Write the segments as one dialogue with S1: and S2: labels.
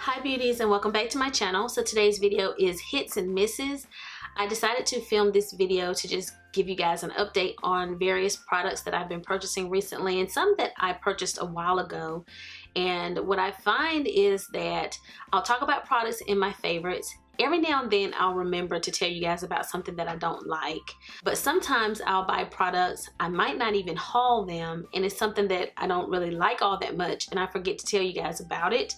S1: Hi beauties, and welcome back to my channel. So today's video is hits and misses. I decided to film this video to just give you guys an update on various products that I've been purchasing recently and some that I purchased a while ago. And what I find is that I'll talk about products in my favorites. Every now and then I'll remember to tell you guys about something that I don't like, but sometimes I'll buy products, I might not even haul them, and it's something that I don't really like all that much and I forget to tell you guys about it.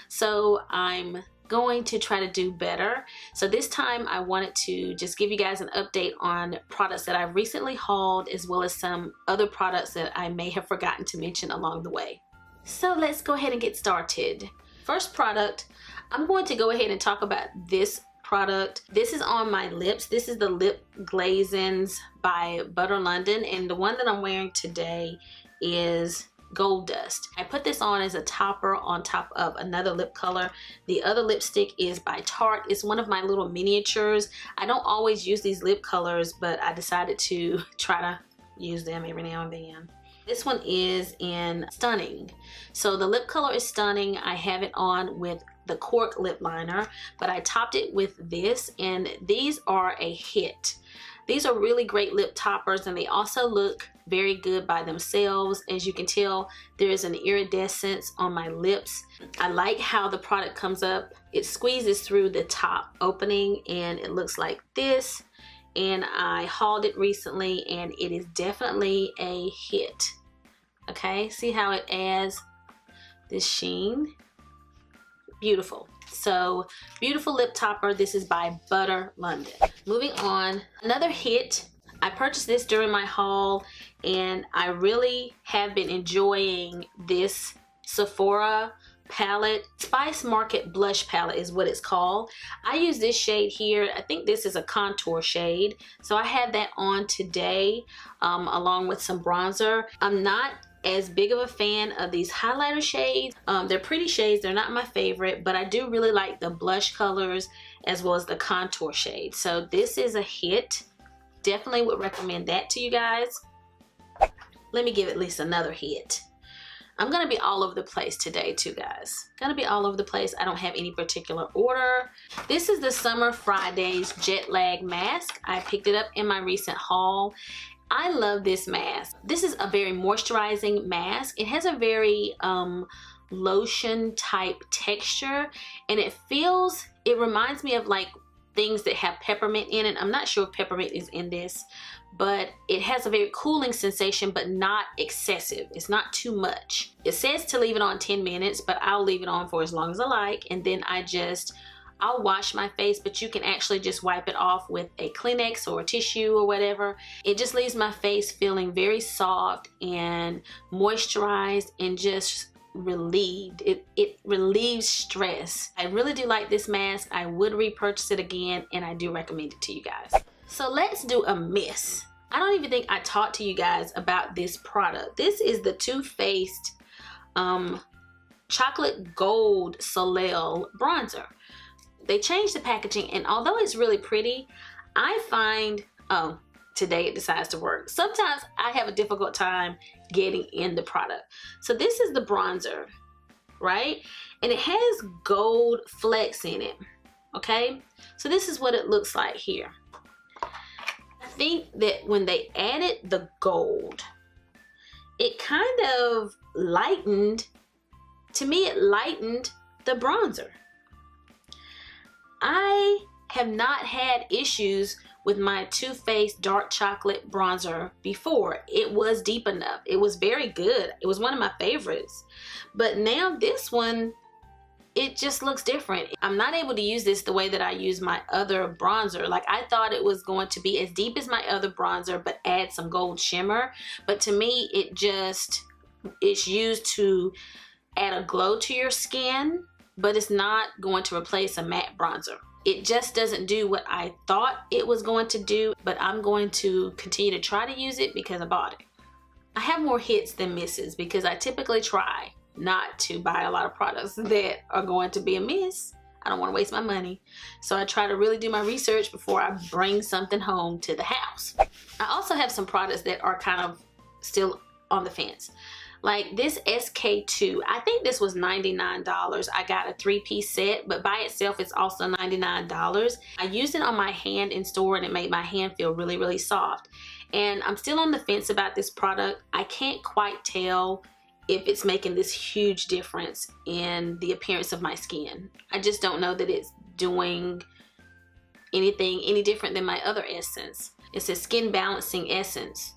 S1: So I'm going to try to do better. So this time I wanted to just give you guys an update on products that I've recently hauled, as well as some other products that I may have forgotten to mention along the way. So let's go ahead and get started. First product, I'm going to go ahead and talk about this product. This is on my lips. This is the Lip Glazens by Butter London, and the one that I'm wearing today is Gold Dust. I put this on as a topper on top of another lip color. The other lipstick is by Tarte. It's one of my little miniatures. I don't always use these lip colors, but I decided to try to use them every now and then. This one is in Stunning. So the lip color is Stunning. I have it on with the Cork lip liner, but I topped it with this, and these are a hit. These are really great lip toppers, and they also look very good by themselves. As you can tell, there is an iridescence on my lips. I like how the product comes up. It squeezes through the top opening and it looks like this. And I hauled it recently and it is definitely a hit. Okay, see how it adds this sheen? Beautiful. So beautiful lip topper. This is by Butter London. Moving on, another hit. I purchased this during my haul and I really have been enjoying this Sephora palette. Spice Market Blush palette is what it's called. I use this shade here. I think this is a contour shade. So I have that on today along with some bronzer. I'm not as big of a fan of these highlighter shades. They're pretty shades. They're not my favorite, but I do really like the blush colors as well as the contour shade. So this is a hit. Definitely would recommend that to you guys. Let me give at least another hit. I'm gonna be all over the place today too, guys. Gonna be all over the place. I don't have any particular order. This is the Summer Fridays Jet Lag Mask. I picked it up in my recent haul. I love this mask. This is a very moisturizing mask. It has a very lotion type texture, and it reminds me of like things that have peppermint in it. I'm not sure if peppermint is in this, but it has a very cooling sensation, but not excessive. It's not too much. It says to leave it on 10 minutes, but I'll leave it on for as long as I like, and then I'll wash my face, but you can actually just wipe it off with a Kleenex or a tissue or whatever. It just leaves my face feeling very soft and moisturized and just relieved. It relieves stress. I really do like this mask. I would repurchase it again, and I do recommend it to you guys. So let's do a miss. I don't even think I talked to you guys about this product. This is the Too Faced Chocolate Gold Soleil bronzer. They changed the packaging, and although it's really pretty, I find, oh, today it decides to work. Sometimes I have a difficult time getting in the product. So this is the bronzer, right? And it has gold flecks in it, okay? So this is what it looks like here. I think that when they added the gold, it kind of lightened, to me it lightened the bronzer. I have not had issues with my Too Faced Dark Chocolate bronzer before. It was deep enough. It was very good. It was one of my favorites. But now this one, it just looks different. I'm not able to use this the way that I use my other bronzer. Like, I thought it was going to be as deep as my other bronzer, but add some gold shimmer. But to me, it's used to add a glow to your skin, but it's not going to replace a matte bronzer. It just doesn't do what I thought it was going to do, but I'm going to continue to try to use it because I bought it. I have more hits than misses because I typically try not to buy a lot of products that are going to be a miss. I don't want to waste my money. So I try to really do my research before I bring something home to the house. I also have some products that are kind of still on the fence. Like this SK2, I think this was $99. I got a 3-piece set, but by itself it's also $99. I used it on my hand in store and it made my hand feel really, really soft. And I'm still on the fence about this product. I can't quite tell if it's making this huge difference in the appearance of my skin. I just don't know that it's doing anything any different than my other essence. It's a skin balancing essence.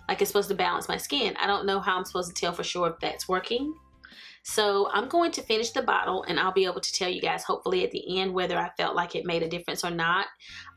S1: Like it's supposed to balance my skin. I don't know how I'm supposed to tell for sure if that's working. So I'm going to finish the bottle and I'll be able to tell you guys hopefully at the end whether I felt like it made a difference or not.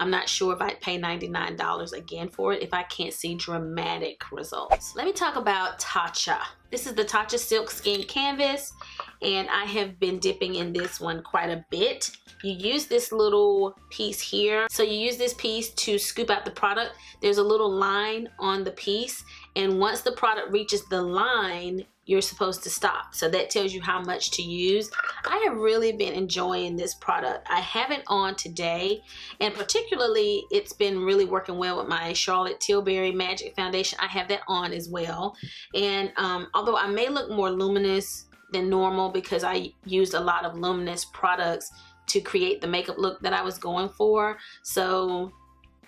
S1: I'm not sure if I'd pay $99 again for it if I can't see dramatic results. Let me talk about Tatcha. This is the Tatcha Silk Skin Canvas and I have been dipping in this one quite a bit. You use this little piece here. So you use this piece to scoop out the product. There's a little line on the piece and once the product reaches the line, you're supposed to stop. So that tells you how much to use. I have really been enjoying this product. I have it on today and particularly it's been really working well with my Charlotte Tilbury Magic Foundation. I have that on as well. And although I may look more luminous than normal because I used a lot of luminous products to create the makeup look that I was going for. So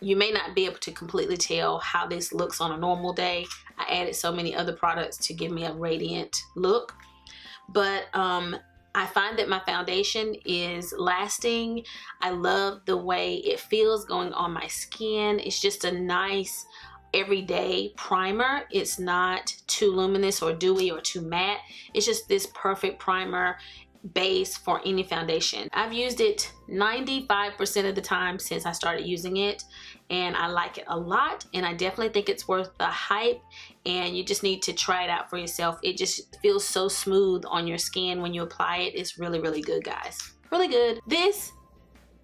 S1: you may not be able to completely tell how this looks on a normal day. I added so many other products to give me a radiant look. But I find that my foundation is lasting. I love the way it feels going on my skin. It's just a nice everyday primer. It's not too luminous or dewy or too matte. It's just this perfect primer base for any foundation. I've used it 95% of the time since I started using it and I like it a lot and I definitely think it's worth the hype and you just need to try it out for yourself. It just feels so smooth on your skin when you apply it. It's really, really good, guys. Really good. This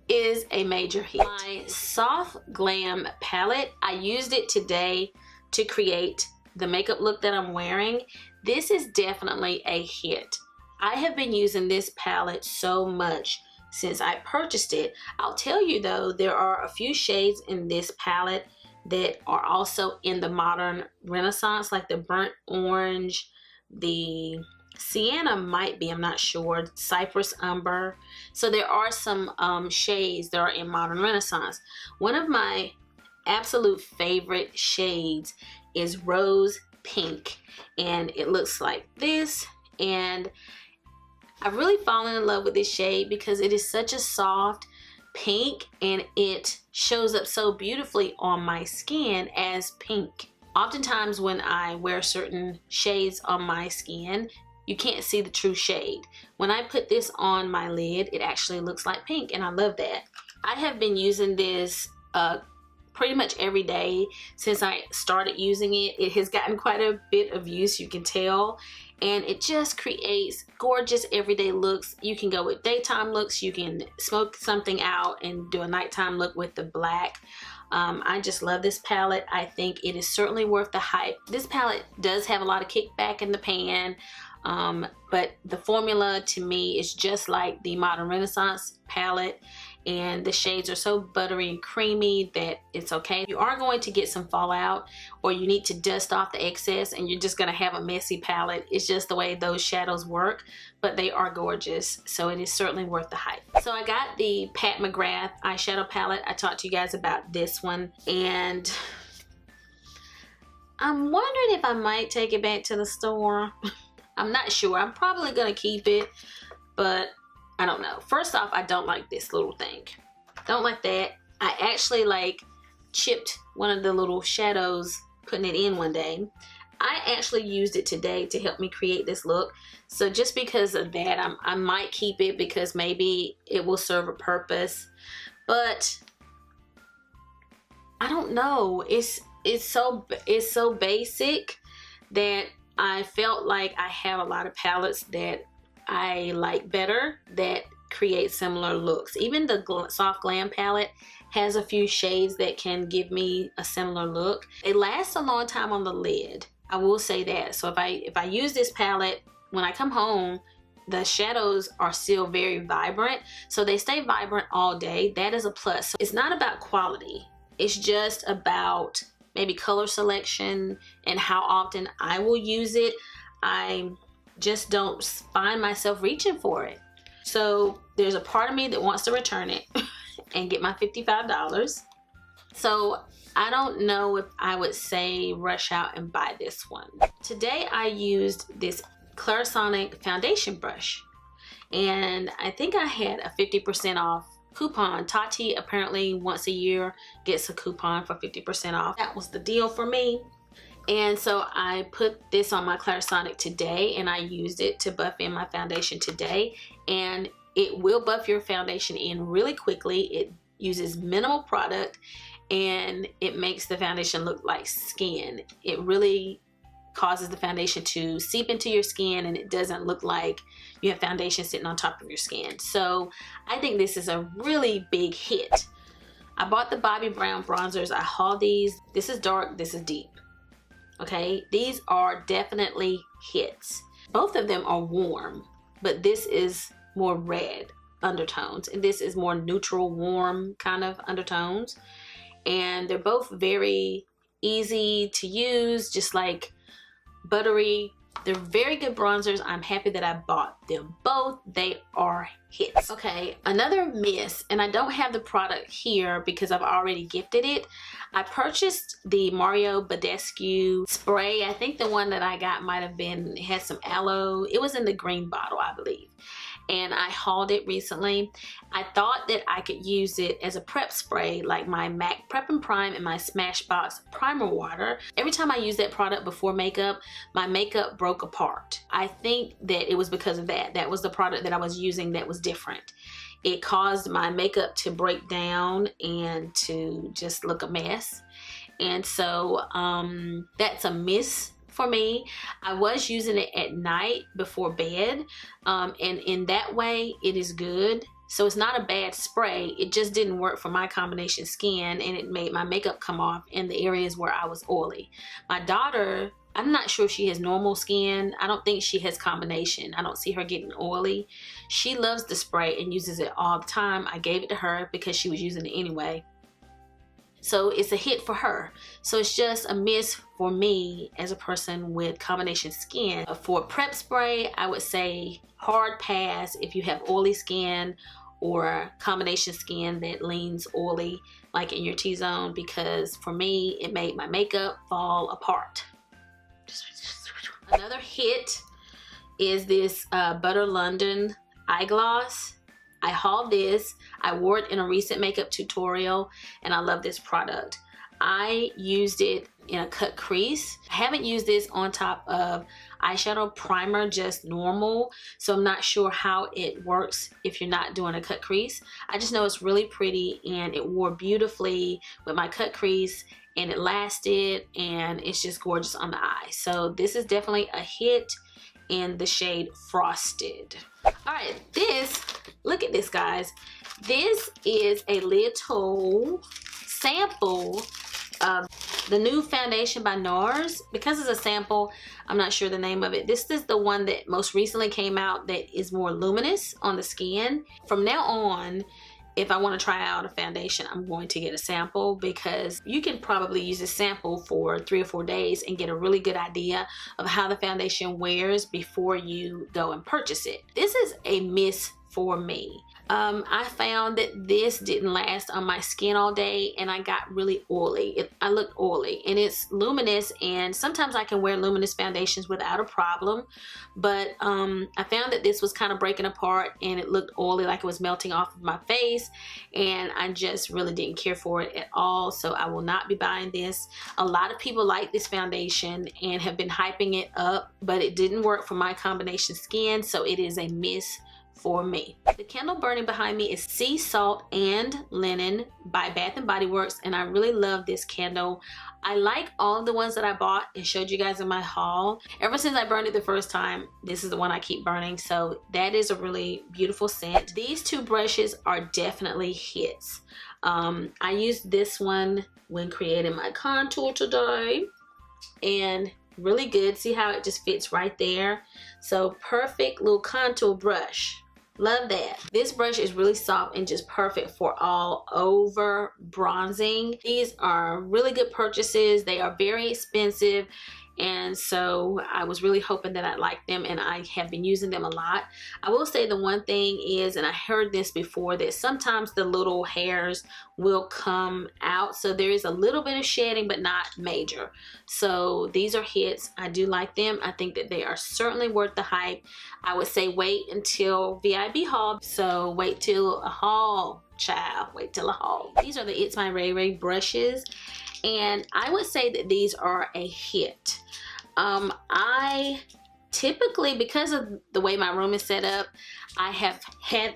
S1: is a major hit. My Soft Glam palette, I used it today to create the makeup look that I'm wearing. This is definitely a hit. I have been using this palette so much since I purchased it. I'll tell you though, there are a few shades in this palette that are also in the modern renaissance, like the burnt orange, the sienna might be, I'm not sure, cypress umber. So there are some shades that are in modern renaissance. One of my absolute favorite shades is rose pink and it looks like this, and I've really fallen in love with this shade because it is such a soft pink and it shows up so beautifully on my skin as pink. Oftentimes when I wear certain shades on my skin, you can't see the true shade. When I put this on my lid, it actually looks like pink and I love that. I have been using this pretty much every day since I started using it. It has gotten quite a bit of use, you can tell. And it just creates gorgeous everyday looks. You can go with daytime looks, you can smoke something out and do a nighttime look with the black. I just love this palette. I think it is certainly worth the hype. This palette does have a lot of kickback in the pan, but the formula to me is just like the Modern Renaissance palette, and the shades are so buttery and creamy that it's okay. You are going to get some fallout or you need to dust off the excess and you're just going to have a messy palette. It's just the way those shadows work, but they are gorgeous, so it is certainly worth the hype. So I got the Pat McGrath eyeshadow palette. I talked to you guys about this one and I'm wondering if I might take it back to the store. I'm not sure. I'm probably going to keep it, but I don't know. First off, I don't like this little thing. Don't like that. I actually like chipped one of the little shadows putting it in one day. I actually used it today to help me create this look. So just because of that, I might keep it because maybe it will serve a purpose. But I don't know. It's so basic that I felt like I have a lot of palettes that I like better that create similar looks. Even the Soft Glam palette has a few shades that can give me a similar look. It lasts a long time on the lid, I will say that. So if I use this palette, when I come home, the shadows are still very vibrant, so they stay vibrant all day. That is a plus. So it's not about quality, it's just about maybe color selection and how often I will use it. I just don't find myself reaching for it. So there's a part of me that wants to return it and get my $55. So I don't know if I would say rush out and buy this one. Today I used this Clarisonic foundation brush, and I think I had a 50% off coupon. Tati apparently once a year gets a coupon for 50% off. That was the deal for me. And so I put this on my Clarisonic today, and I used it to buff in my foundation today, and it will buff your foundation in really quickly. It uses minimal product and it makes the foundation look like skin. It really causes the foundation to seep into your skin, and it doesn't look like you have foundation sitting on top of your skin. So I think this is a really big hit. I bought the Bobbi brown bronzers. I hauled these. This is dark, this is deep. Okay, these are definitely hits. Both of them are warm, but this is more red undertones, and this is more neutral, warm kind of undertones. And they're both very easy to use, just like buttery. They're very good bronzers. I'm happy that I bought them both. They are hits. Okay, another miss, and I don't have the product here because I've already gifted it. I purchased the Mario Badescu spray. I think the one that I got might have been, had some aloe. It was in the green bottle, I believe. And I hauled it recently. I thought that I could use it as a prep spray, like my MAC Prep and Prime and my Smashbox primer water. Every time I use that product before makeup, my makeup broke apart. I think that it was because of that. That was the product that I was using that was different. It caused my makeup to break down and to just look a mess. And so that's a miss for me. I was using it at night before bed, and in that way it is good. So it's not a bad spray. It just didn't work for my combination skin, and it made my makeup come off in the areas where I was oily. My daughter, I'm not sure if she has normal skin. I don't think she has combination. I don't see her getting oily. She loves the spray and uses it all the time. I gave it to her because she was using it anyway. So it's a hit for her. So it's just a miss for me as a person with combination skin. For prep spray, I would say hard pass if you have oily skin or combination skin that leans oily, like in your T-zone, because for me, it made my makeup fall apart. Another hit is this Butter London eye gloss. I hauled this. I wore it in a recent makeup tutorial, and I love this product. I used it in a cut crease. I haven't used this on top of eyeshadow primer, just normal, so I'm not sure how it works if you're not doing a cut crease. I just know it's really pretty, and it wore beautifully with my cut crease, and it lasted, and it's just gorgeous on the eye. So this is definitely a hit in the shade Frosted. All right, this, look at this, guys. This is a little sample of the new foundation by NARS. Because it's a sample, I'm not sure the name of it. This is the one that most recently came out that is more luminous on the skin. From now on, if I want to try out a foundation, I'm going to get a sample, because you can probably use a sample for 3 or 4 days and get a really good idea of how the foundation wears before you go and purchase it. This is a miss for me. I found that this didn't last on my skin all day, and I got really oily. I looked oily, and it's luminous, and sometimes I can wear luminous foundations without a problem, but I found that this was kind of breaking apart, and it looked oily, like it was melting off of my face, and I just really didn't care for it at all. So I will not be buying this. A lot of people like this foundation and have been hyping it up, but it didn't work for my combination skin, so it is a miss for me. The candle burning behind me is Sea Salt and Linen by Bath and Body Works, and I really love this candle. I like all of the ones that I bought and showed you guys in my haul. Ever since I burned it the first time, this is the one I keep burning, so that is a really beautiful scent. These two brushes are definitely hits. I used this one when creating my contour today, and really good. See how it just fits right there? So perfect little contour brush. Love that. This brush is really soft and just perfect for all over bronzing. These are really good purchases. They are very expensive, and so I was really hoping that I'd like them, and I have been using them a lot. I will say the one thing is, and I heard this before, that sometimes the little hairs will come out, so there is a little bit of shedding but not major. So these are hits. I do like them. I think that they are certainly worth the hype. I would say wait until VIB haul, so wait till a haul, child, wait till a haul. These are the It's My Ray Ray brushes, and I would say that these are a hit. I typically, because of the way my room is set up, I have had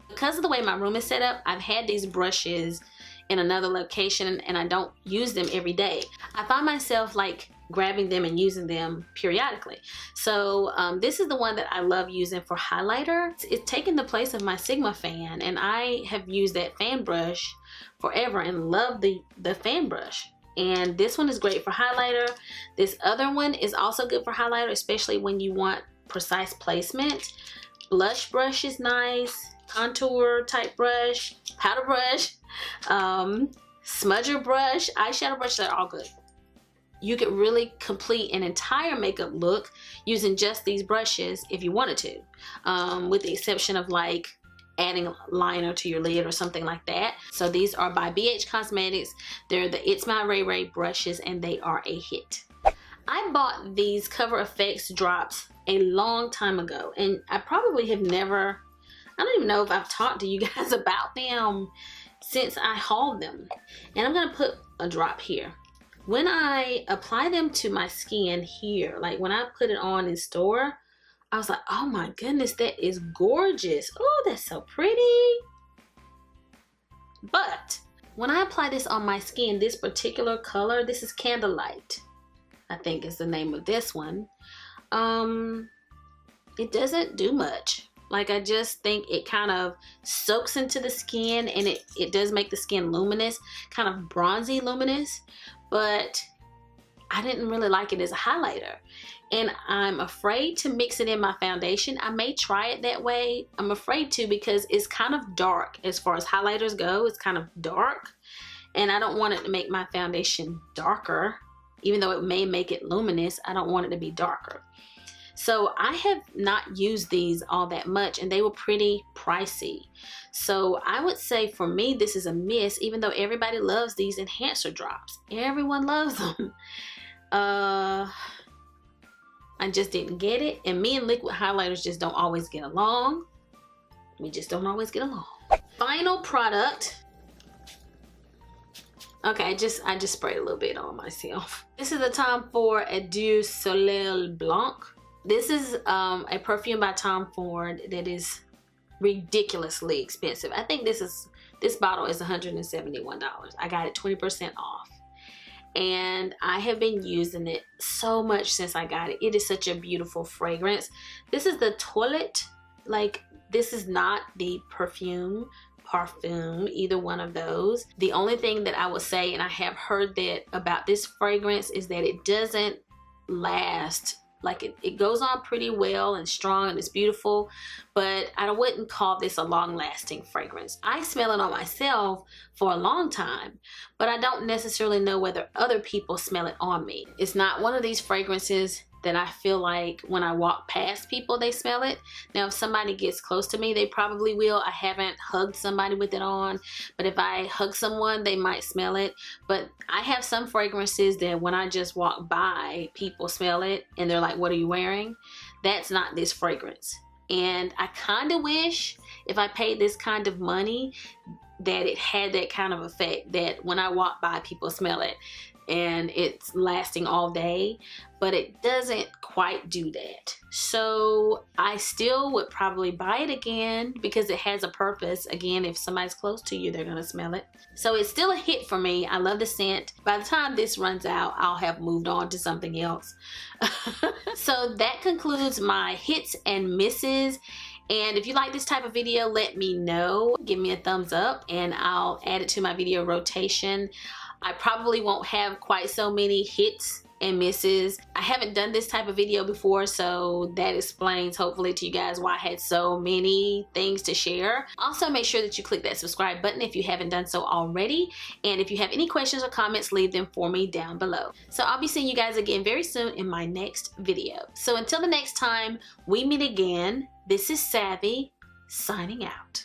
S1: because of the way my room is set up, I've had these brushes in another location, and I don't use them every day. I find myself like grabbing them and using them periodically. So this is the one that I love using for highlighter. It's taken the place of my Sigma fan, and I have used that fan brush forever and love the fan brush. And this one is great for highlighter. This other one is also good for highlighter, especially when you want precise placement. Blush brush is nice, contour type brush, powder brush, smudger brush, eyeshadow brush, they're all good. You could really complete an entire makeup look using just these brushes if you wanted to, with the exception of like adding a liner to your lid or something like that. So these are by BH Cosmetics. They're the It's My Ray Ray brushes, and they are a hit. I bought these Cover FX drops a long time ago, and I probably have never, I don't even know if I've talked to you guys about them since I hauled them. And I'm gonna put a drop here. When I apply them to my skin here, like when I put it on in store, I was like, oh my goodness, that is gorgeous. Oh, that's so pretty. But when I apply this on my skin, this particular color, this is Candlelight, I think is the name of this one. It doesn't do much. Like, I just think it kind of soaks into the skin, and it does make the skin luminous, kind of bronzy luminous, but I didn't really like it as a highlighter. And I'm afraid to mix it in my foundation. I may try it that way. I'm afraid to, because it's kind of dark as far as highlighters go. It's kind of dark, and I don't want it to make my foundation darker. Even though it may make it luminous, I don't want it to be darker. So I have not used these all that much, and they were pretty pricey. So I would say for me, this is a miss, even though everybody loves these enhancer drops. Everyone loves them. I just didn't get it, and me and liquid highlighters just don't always get along. We just don't always get along. Final product. Okay, I just sprayed a little bit on myself. This is the Tom Ford Adieu Soleil Blanc. This is a perfume by Tom Ford that is ridiculously expensive. I think this bottle is $171. I got it 20% off. And I have been using it so much since I got it. It is such a beautiful fragrance. This is the toilette, like, this is not the parfum, either one of those. The only thing that I would say, and I have heard that about this fragrance, is that it doesn't last. Like, it goes on pretty well and strong, and it's beautiful, but I wouldn't call this a long-lasting fragrance. I smell it on myself for a long time, but I don't necessarily know whether other people smell it on me. It's not one of these fragrances that I feel like when I walk past people, they smell it. Now, if somebody gets close to me, they probably will. I haven't hugged somebody with it on, but if I hug someone, they might smell it. But I have some fragrances that when I just walk by, people smell it, and they're like, what are you wearing? That's not this fragrance. And I kind of wish if I paid this kind of money that it had that kind of effect, that when I walk by, people smell it and it's lasting all day, but it doesn't quite do that. So I still would probably buy it again because it has a purpose. Again, if somebody's close to you, they're gonna smell it. So it's still a hit for me. I love the scent. By the time this runs out, I'll have moved on to something else. So that concludes my hits and misses. And if you like this type of video, let me know. Give me a thumbs up and I'll add it to my video rotation. I probably won't have quite so many hits and misses. I haven't done this type of video before, so that explains hopefully to you guys why I had so many things to share. Also, make sure that you click that subscribe button if you haven't done so already, and if you have any questions or comments, leave them for me down below. So I'll be seeing you guys again very soon in my next video. So until the next time we meet again, this is Savvy signing out.